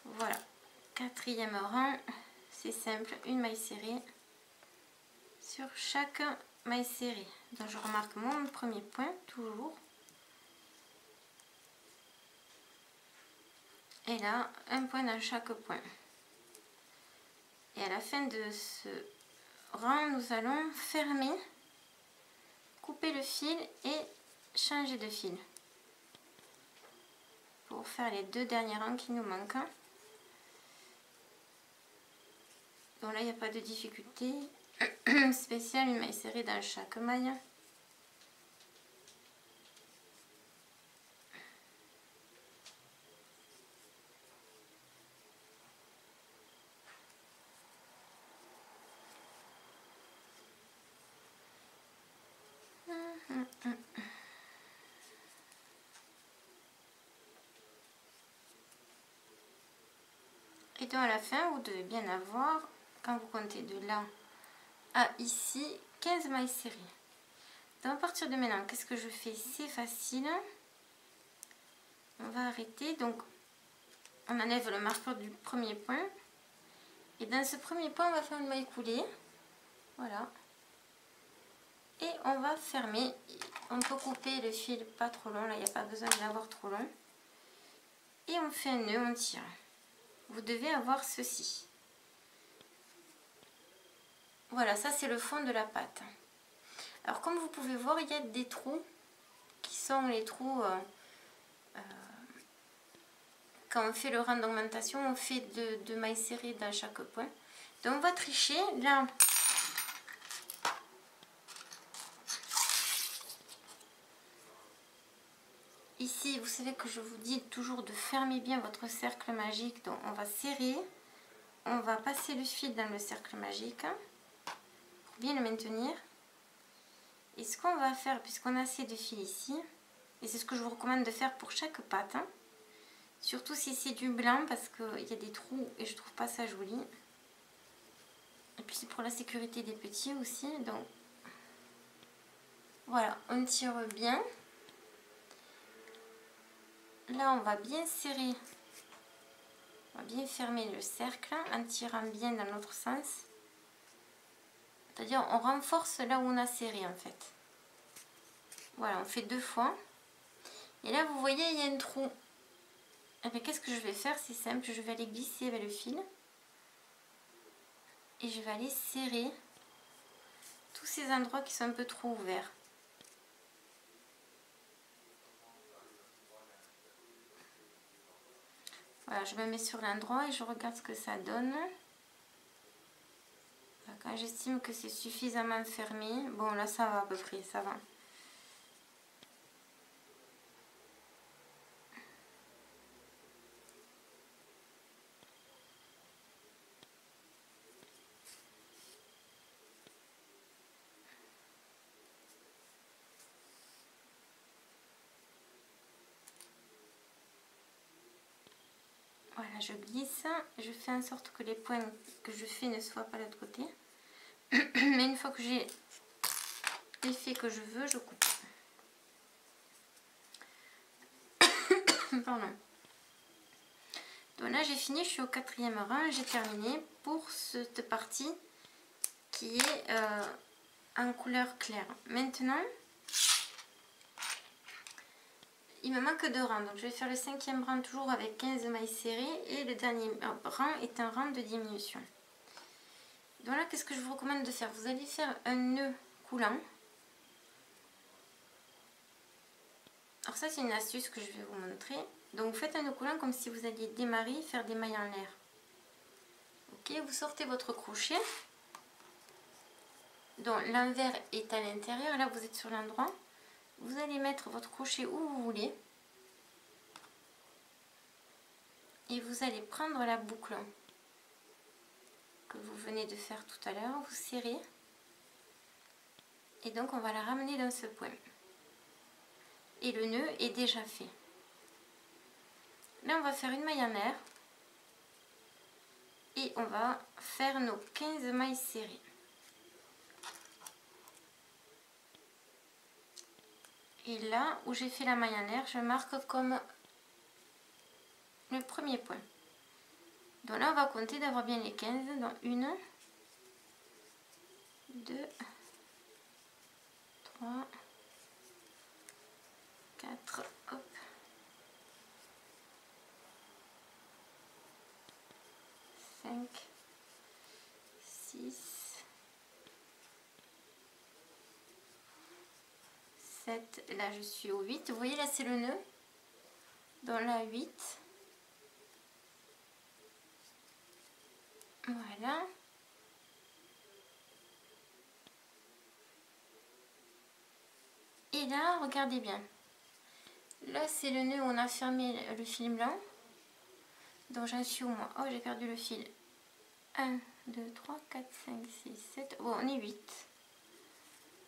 Voilà, quatrième rang, c'est simple, une maille serrée sur chaque maille serrée. Donc je remarque mon premier point, toujours. Et là, un point dans chaque point. Et à la fin de ce rang, nous allons fermer, couper le fil et changer de fil. Pour faire les deux derniers rangs qui nous manquent. Donc là, il n'y a pas de difficulté spéciale, une maille serrée dans chaque maille. Et donc à la fin, vous devez bien avoir, quand vous comptez de là à ici, 15 mailles serrées. Donc à partir de maintenant, qu'est-ce que je fais? C'est facile. On va arrêter. Donc on enlève le marqueur du premier point. Et dans ce premier point, on va faire une maille coulée. Voilà. Et on va fermer. On peut couper le fil pas trop long. Là, il n'y a pas besoin de l'avoir trop long. Et on fait un nœud, on tire. Vous devez avoir ceci. Voilà, ça c'est le fond de la pâte. Alors comme vous pouvez voir, il y a des trous qui sont les trous quand on fait le rang d'augmentation, on fait deux mailles serrées dans chaque point. Donc on va tricher là. Ici, vous savez que je vous dis toujours de fermer bien votre cercle magique. Donc on va serrer, on va passer le fil dans le cercle magique pour bien le maintenir. Et ce qu'on va faire, puisqu'on a assez de fil ici, et c'est ce que je vous recommande de faire pour chaque pâte, hein, surtout si c'est du blanc parce qu'il y a des trous et je trouve pas ça joli. Et puis c'est pour la sécurité des petits aussi. Donc voilà, on tire bien. Là on va bien serrer, on va bien fermer le cercle en tirant bien dans l'autre sens. C'est-à-dire on renforce là où on a serré en fait. Voilà, on fait deux fois. Et là vous voyez il y a un trou. Et bien qu'est-ce que je vais faire? C'est simple, je vais aller glisser avec le fil. Et je vais aller serrer tous ces endroits qui sont un peu trop ouverts. Voilà, je me mets sur l'endroit et je regarde ce que ça donne. Quand j'estime que c'est suffisamment fermé, bon là ça va à peu près, ça va. Voilà, je glisse, je fais en sorte que les points que je fais ne soient pas de l'autre côté. Mais une fois que j'ai l'effet que je veux, je coupe. Pardon. Donc là j'ai fini, je suis au quatrième rang, j'ai terminé pour cette partie qui est en couleur claire. Maintenant, il me manque deux rangs, donc je vais faire le cinquième rang toujours avec 15 mailles serrées et le dernier rang est un rang de diminution. Donc là, qu'est-ce que je vous recommande de faire? Vous allez faire un nœud coulant. Alors ça c'est une astuce que je vais vous montrer. Donc vous faites un nœud coulant comme si vous alliez démarrer, faire des mailles en l'air. Ok, vous sortez votre crochet. Donc l'envers est à l'intérieur, là vous êtes sur l'endroit. Vous allez mettre votre crochet où vous voulez. Et vous allez prendre la boucle que vous venez de faire tout à l'heure, vous serrez. Et donc on va la ramener dans ce point. Et le nœud est déjà fait. Là on va faire une maille en air. Et on va faire nos 15 mailles serrées. Et là où j'ai fait la maille en air, je marque comme le premier point. Donc là on va compter d'avoir bien les 15. Donc 1, 2, 3, 4, hop. 5, 6, 7, là je suis au 8. Vous voyez là c'est le nœud. Dans la 8. Voilà. Et là, regardez bien. Là, c'est le nœud où on a fermé le fil blanc. Donc j'en suis au moins. Oh, j'ai perdu le fil. 1, 2, 3, 4, 5, 6, 7. Bon, on est 8.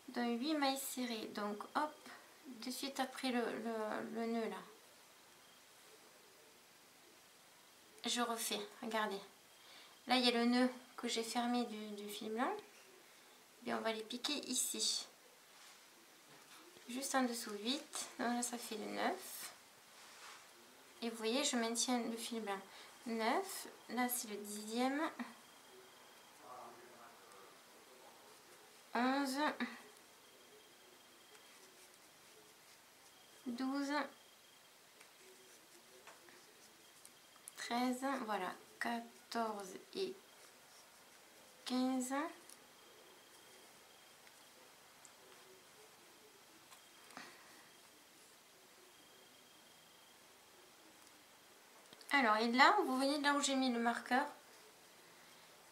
Donc 8 mailles serrées. Donc hop, de suite après le nœud là. Je refais, regardez. Là, il y a le nœud que j'ai fermé du fil blanc. Et on va les piquer ici. Juste en dessous 8. Donc là, ça fait le 9. Et vous voyez, je maintiens le fil blanc. 9. Là, c'est le 10e. 11. 12. 13. Voilà. 14 et 15. Alors, et là, vous voyez là où j'ai mis le marqueur.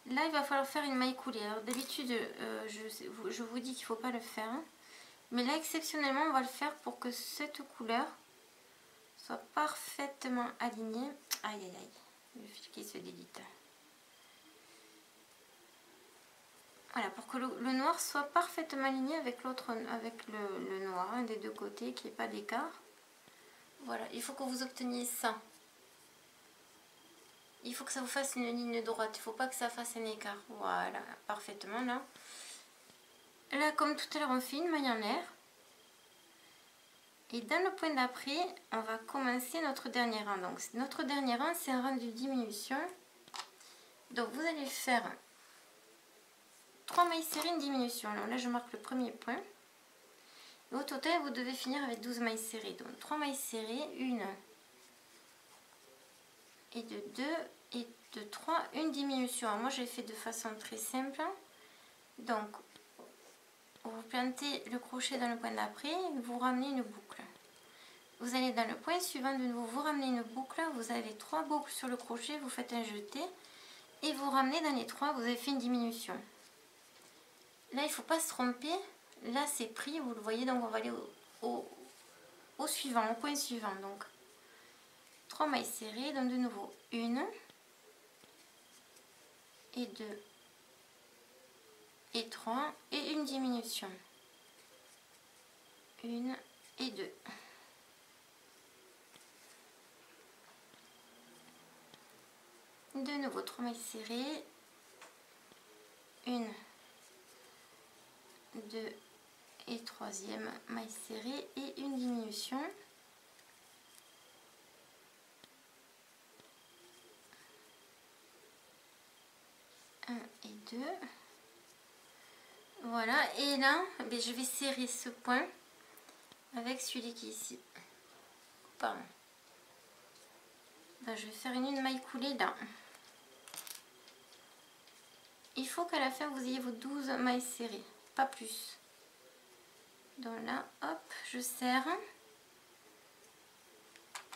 Là, il va falloir faire une maille coulée. Alors, d'habitude, je vous dis qu'il ne faut pas le faire. Hein. Mais là, exceptionnellement, on va le faire pour que cette couleur soit parfaitement alignée. Aïe, aïe, aïe. Le fil qui se délite. Voilà, pour que le noir soit parfaitement aligné avec l'autre, avec le noir, hein, des deux côtés, qu'il n'y ait pas d'écart. Voilà, il faut que vous obteniez ça. Il faut que ça vous fasse une ligne droite. Il ne faut pas que ça fasse un écart. Voilà, parfaitement là. Là, comme tout à l'heure, on fait une maille en air. Et dans le point d'après, on va commencer notre dernier rang. Donc, notre dernier rang, c'est un rang de diminution. Donc, vous allez faire 3 mailles serrées, une diminution. Alors là, je marque le premier point. Et au total, vous devez finir avec 12 mailles serrées. Donc, 3 mailles serrées, 1 et de 2 et de 3, une diminution. Alors, moi, j'ai fait de façon très simple. Donc, vous plantez le crochet dans le point d'après, vous ramenez une boucle. Vous allez dans le point suivant, de nouveau, vous ramenez une boucle. Vous avez 3 boucles sur le crochet, vous faites un jeté. Et vous ramenez dans les 3, vous avez fait une diminution. Là, il ne faut pas se tromper. Là, c'est pris, vous le voyez, donc on va aller au suivant, au point suivant. Donc, 3 mailles serrées, donc de nouveau 1 et 2 et 3 et une diminution. 1 et 2. De nouveau 3 mailles serrées. 1, 2 et 3e maille serrée et une diminution. Et 2. Voilà, et là je vais serrer ce point avec celui qui est ici. Pardon. Donc, je vais faire une maille coulée là. Il faut qu'à la fin vous ayez vos 12 mailles serrées, pas plus. Donc là, hop, je serre.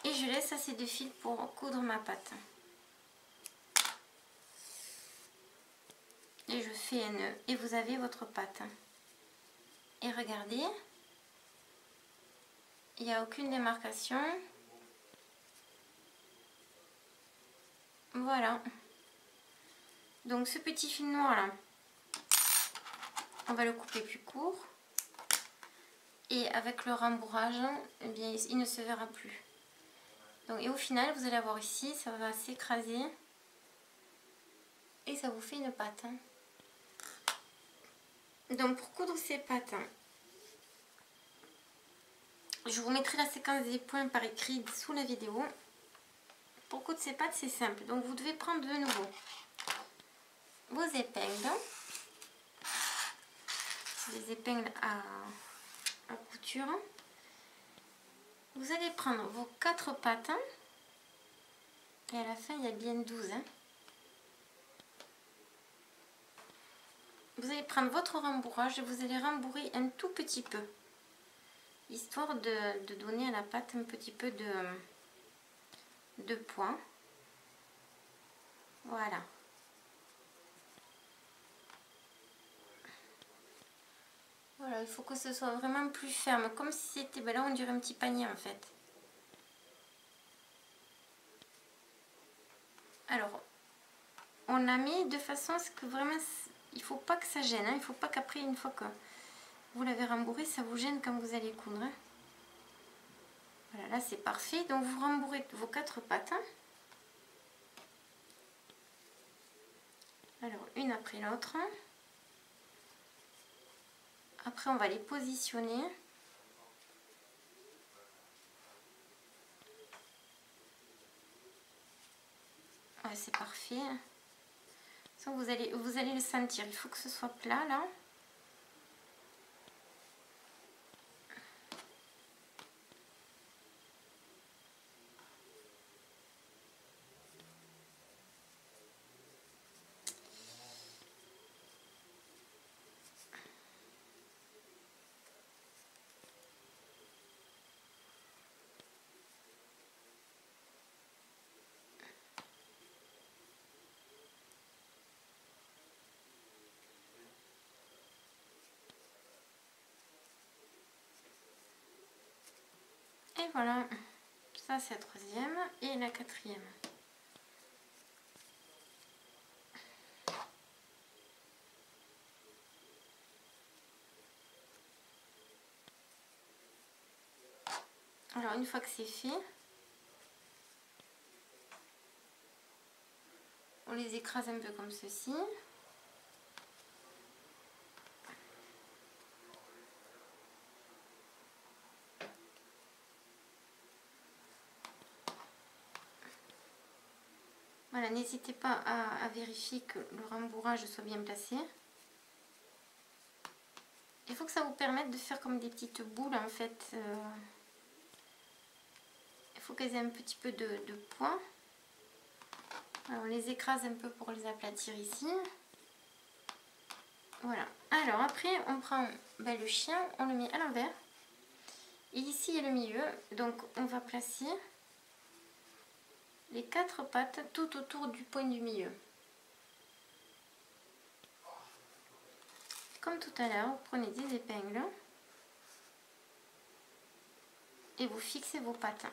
Et je laisse assez de fil pour coudre ma pâte. Et je fais un nœud et vous avez votre pâte. Et regardez, il n'y a aucune démarcation. Voilà. Donc ce petit fil noir là, on va le couper plus court. Et avec le rembourrage, eh bien, il ne se verra plus. Donc, et au final, vous allez avoir ici, ça va s'écraser. Et ça vous fait une pâte. Donc pour coudre ces pâtes, je vous mettrai la séquence des points par écrit sous la vidéo. Pour coudre ces pâtes, c'est simple. Donc vous devez prendre de nouveau vos épingles. Les épingles à couture. Vous allez prendre vos 4 pattes. Et à la fin, il y a bien 12. Vous allez prendre votre rembourrage et vous allez rembourrer un tout petit peu. Histoire de donner à la pâte un petit peu de poids. Voilà. Voilà, il faut que ce soit vraiment plus ferme. Comme si c'était, ben là on dirait un petit panier en fait. Alors, on a mis de façon à ce que vraiment, il faut pas que ça gêne. Hein. Il faut pas qu'après, une fois que vous l'avez rembourré, ça vous gêne quand vous allez coudre. Hein. Voilà, là c'est parfait. Donc vous rembourrez vos 4 pattes. Hein. Alors, une après l'autre. Après, on va les positionner. Ouais, c'est parfait. Vous allez le sentir. Il faut que ce soit plat là. Et voilà. Ça c'est la troisième et la quatrième. Alors une fois que c'est fait, on les écrase un peu comme ceci. Voilà, n'hésitez pas à vérifier que le rembourrage soit bien placé. Il faut que ça vous permette de faire comme des petites boules en fait. Il faut qu'elles aient un petit peu de poids. Alors, on les écrase un peu pour les aplatir ici. Voilà. Alors après, on prend le chien, on le met à l'envers. Et ici, il y a le milieu. Donc, on va placer les 4 pattes tout autour du point du milieu. Comme tout à l'heure, vous prenez des épingles et vous fixez vos pattes.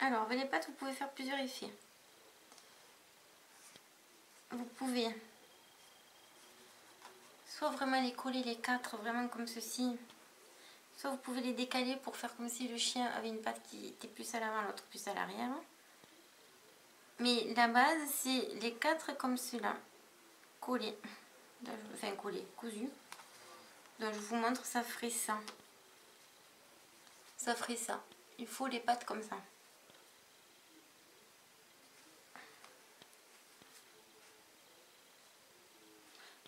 Alors, les pattes, vous pouvez faire plusieurs effets. Vous pouvez soit vraiment les coller les 4, vraiment comme ceci. Soit vous pouvez les décaler pour faire comme si le chien avait une patte qui était plus à l'avant, l'autre plus à l'arrière. Mais la base, c'est les 4 comme cela, collés. Enfin, collés, cousus. Donc, je vous montre, ça ferait ça. Ça ferait ça. Il faut les pattes comme ça.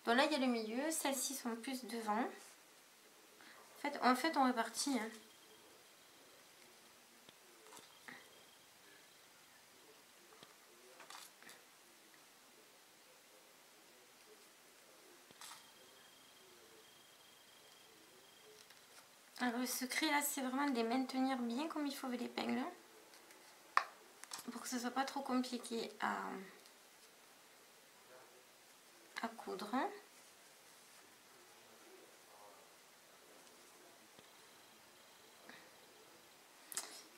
Donc là, il y a le milieu. Celles-ci sont plus devant. En fait on répartit. Hein. Alors le secret là c'est vraiment de les maintenir bien comme il faut avec l'épingle. Pour que ce soit pas trop compliqué à coudre.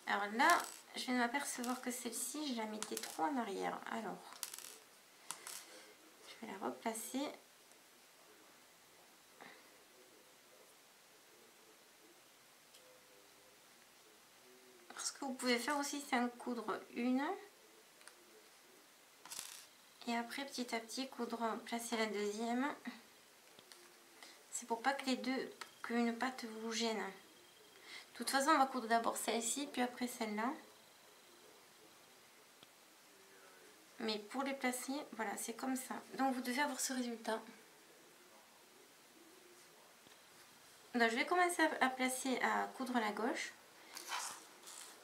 Alors là, je viens de m'apercevoir que celle-ci, je la mettais trop en arrière. Alors, je vais la replacer. Ce que vous pouvez faire aussi, c'est en coudre une. Et après, petit à petit, placer la deuxième. C'est pour pas que les deux, qu'une patte vous gêne. De toute façon, on va coudre d'abord celle-ci, puis après celle-là. Mais pour les placer, voilà, c'est comme ça. Donc vous devez avoir ce résultat. Donc je vais commencer à coudre la gauche.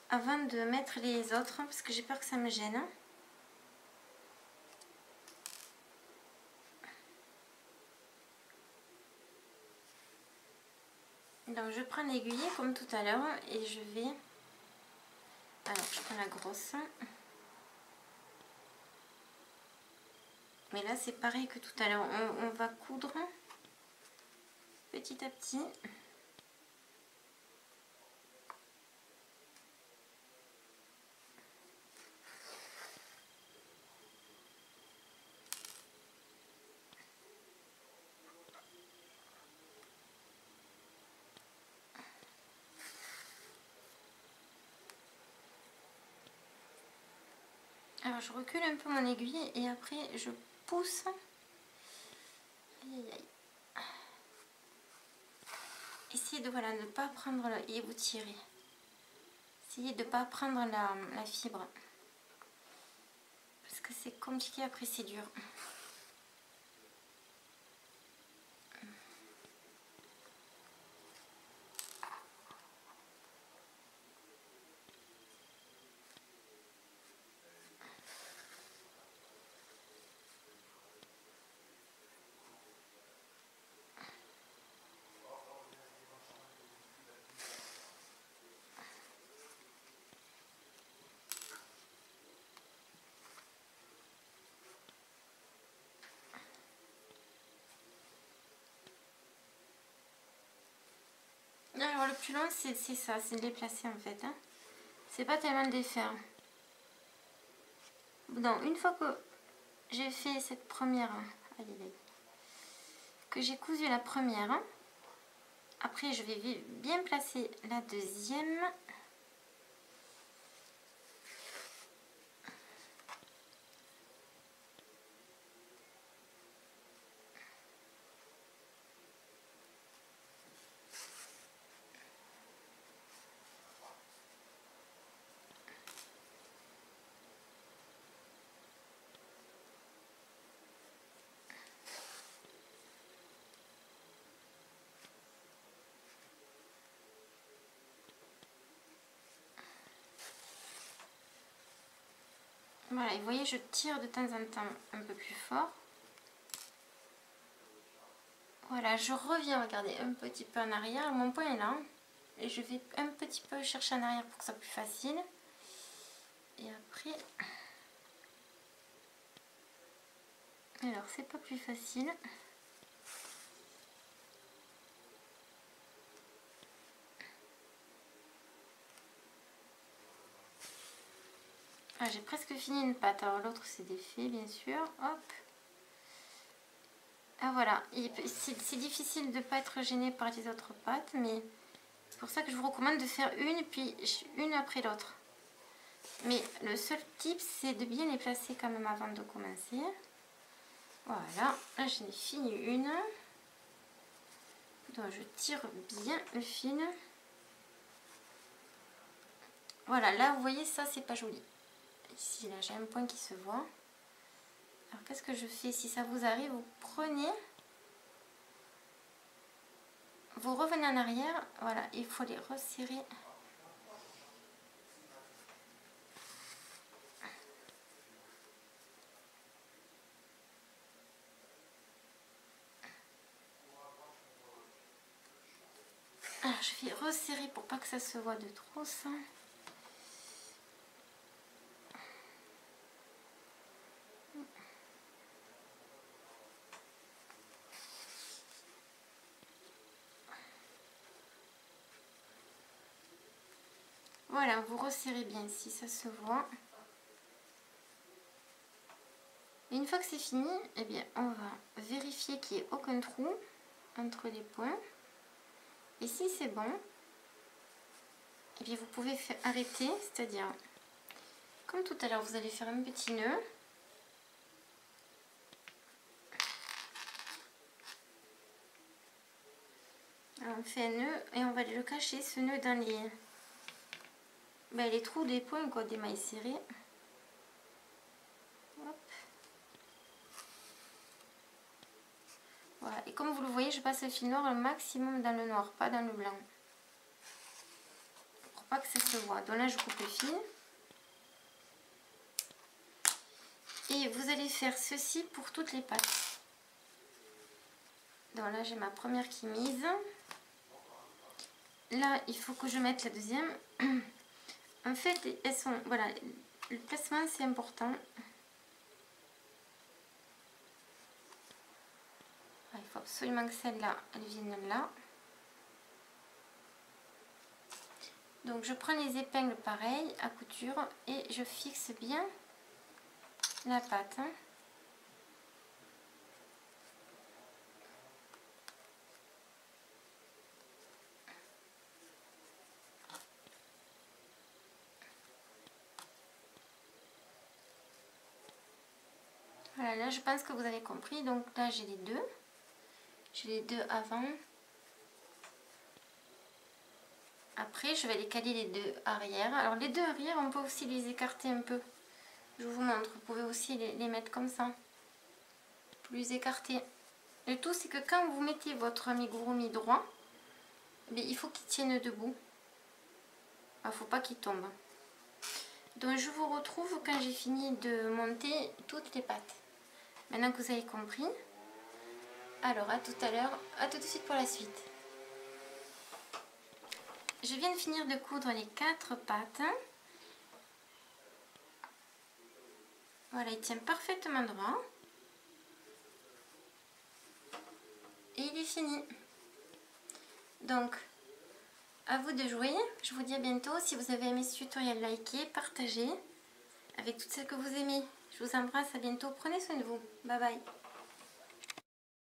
Avant de mettre les autres, parce que j'ai peur que ça me gêne. Donc je prends l'aiguille comme tout à l'heure et je vais... Alors je prends la grosse. Mais là c'est pareil que tout à l'heure, on va coudre petit à petit. Alors je recule un peu mon aiguille et après je pousse. Aïe, aïe, aïe. Essayez de ne pas prendre et vous tirez. Essayez de ne pas prendre la fibre. Parce que c'est compliqué après, c'est dur. Alors le plus long c'est ça, c'est de les placer en fait. Hein. C'est pas tellement de les faire. Donc une fois que j'ai fait cette première, que j'ai cousu la première, après je vais bien placer la deuxième. Voilà, et vous voyez, je tire de temps en temps un peu plus fort. Voilà, je reviens, regardez, un petit peu en arrière. Mon point est là. Et je vais un petit peu chercher en arrière pour que ce soit plus facile. Et après... Alors, c'est pas plus facile. Ah, j'ai presque fini une patte. Alors l'autre c'est défait bien sûr. Hop. Ah voilà. C'est difficile de ne pas être gêné par les autres pattes. Mais c'est pour ça que je vous recommande de faire une puis une après l'autre. Mais le seul tip c'est de bien les placer quand même avant de commencer. Voilà. Là j'en ai fini une. Donc je tire bien le fil. Voilà. Là vous voyez ça c'est pas joli. Ici, là, j'ai un point qui se voit. Alors, qu'est-ce que je fais? Si ça vous arrive, vous prenez vous revenez en arrière, voilà, il faut les resserrer. Alors, je vais resserrer pour pas que ça se voit de trop ça. Voilà, vous resserrez bien si ça se voit. Et une fois que c'est fini, eh bien, on va vérifier qu'il n'y ait aucun trou entre les points. Et si c'est bon, eh bien, vous pouvez arrêter, c'est-à-dire, comme tout à l'heure, vous allez faire un petit nœud. Alors, on fait un nœud et on va le cacher, ce nœud, dans les trous des points, quoi, des mailles serrées. Hop. Voilà, et comme vous le voyez, je passe le fil noir un maximum dans le noir, pas dans le blanc. Pour pas que ça se voit. Donc là, je coupe le fil. Et vous allez faire ceci pour toutes les pattes. Donc là, j'ai ma première qui mise. Là, il faut que je mette la deuxième. En fait, elles sont... Voilà, le placement, c'est important. Il faut absolument que celle-là, elle vienne là. Donc, je prends les épingles pareil, à couture, et je fixe bien la patte. Voilà, là, je pense que vous avez compris. Donc là, j'ai les deux. J'ai les deux avant. Après, je vais les caler les deux arrière. Alors, les deux arrière, on peut aussi les écarter un peu. Je vous montre. Vous pouvez aussi les mettre comme ça. Plus écartés. Le tout, c'est que quand vous mettez votre amigurumi droit, il faut qu'il tienne debout. Il ne faut pas qu'il tombe. Donc, je vous retrouve quand j'ai fini de monter toutes les pattes. Maintenant que vous avez compris. Alors, à tout à l'heure. À tout de suite pour la suite. Je viens de finir de coudre les 4 pattes. Voilà, il tient parfaitement droit. Et il est fini. Donc, à vous de jouer. Je vous dis à bientôt. Si vous avez aimé ce tutoriel, likez, partagez avec toutes celles que vous aimez. Je vous embrasse, à bientôt. Prenez soin de vous. Bye bye.